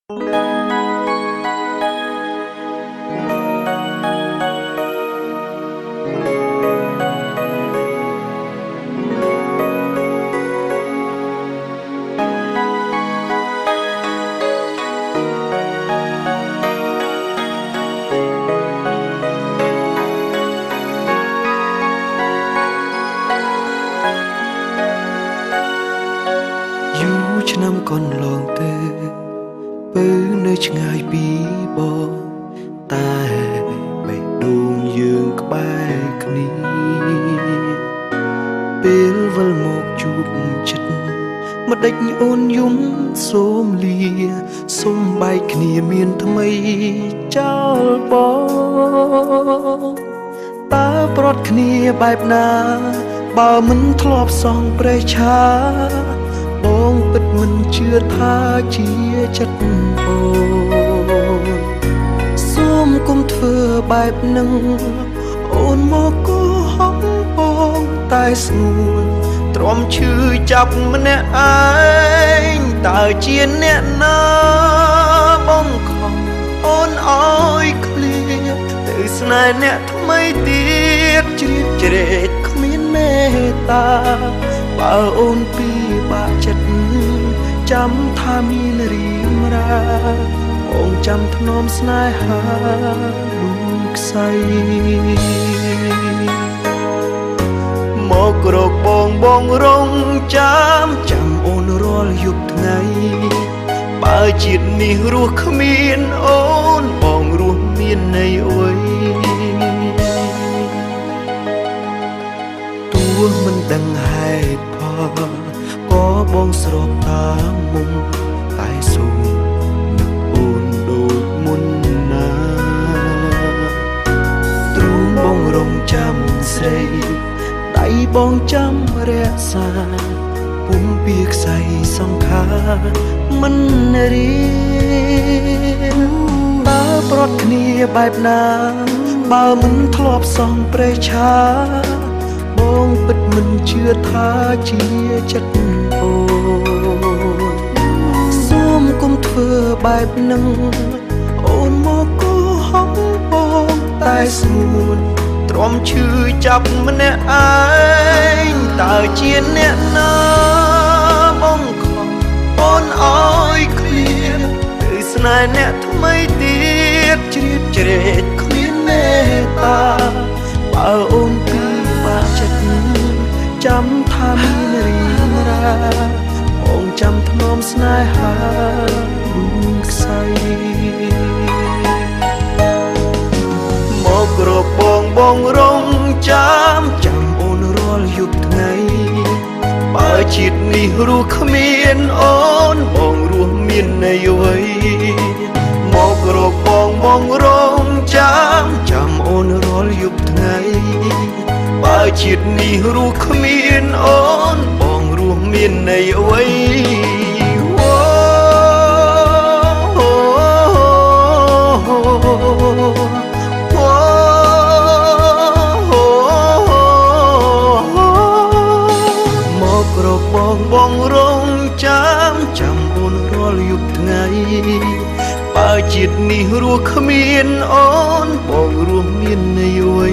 ឆ្នាំកន្លងទៅពើនៅឆ្ងាយពីបងតែបេះដូងយើងក្បែរគ្នាពេលវិលមកជួបចិត្តម្ដេចអូនយំសូមលាសូមបែកគ្នាមានថ្មីចោលបងតើប្រត់គ្នាបែបណាបើមិនធ្លាប់សងប្រេះឆាបងពិតមិនជឿថាជាចិត្តអូនសូមគុំធ្វើបែបនឹងអូនមកគោហំបងតែស្ងួនទ្រាំឈឺចាប់ម្នាក់ឯងតើជាអ្នកណាបងខំអូនអើយឃ្លាទៅស្នេហ៍អ្នកថ្មីទៀតជ្រៀតជ្រែកគ្មានមេត្តាបើអូនពីបាក់ចិត្តចាំថាមានរៀមរាបងចាំធ្នមស្នេហាលូកខ្សែមករកបងរងចាំអូនរាល់យប់ថ្ងៃបើជាតិនេះរស់គ្មានអូនបងរស់មានន័យអុយទោះមិនដឹងហេតុផលក៏បងស្របតាមមុំតែសូមនឹកអូនដូចមុនណាទ្រូងបងរងចាំស្រីដៃបងចាំរក្សាពុំពីខ្សែសង្ខារមិនរៀនតើប្រត់គ្នាបែបណាបើមិនធ្លាប់សងប្រេះឆាបងពិតមិនជឿថាជាចិត្តអូនសូមគុំធ្វើបែបនឹងអូនមកគោហំបងតែស្ងួនទ្រាំឈឺចាប់ម្នាក់ឯងតើជាអ្នកណាបងខំអូនអើយឃ្លាទៅស្នេហ៍អ្នកថ្មីទៀតជ្រៀតជ្រែកគ្មានមេត្តាបើអូនពីបាក់ចិត្តចាំថាមានរៀមរាបងចាំធ្នមស្នេហាលូកខ្សែមករកបងរងចាំអូនរាល់យប់ថ្ងៃបើជាតិនេះរស់គ្មានអូនបងរស់មានន័យអ្វីមករកបងរងចាំអូនរាល់យប់ថ្ងៃបើជាតិនេះរស់គ្មានអូនបងរស់មានន័យអ្វីមករកបងរងចាំអូនរាល់យប់ថ្ងៃបើជាតិនេះរស់គ្មានអូនបងរស់មានន័យអ្វី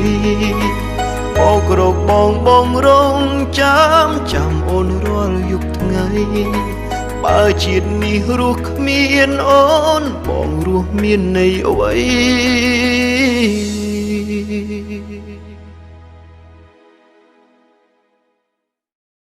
មករកបងរងចាំអូនរាល់យប់ថ្ងៃបើជាតិនេះរស់គ្មានអូនបងរស់មានន័យអ្វី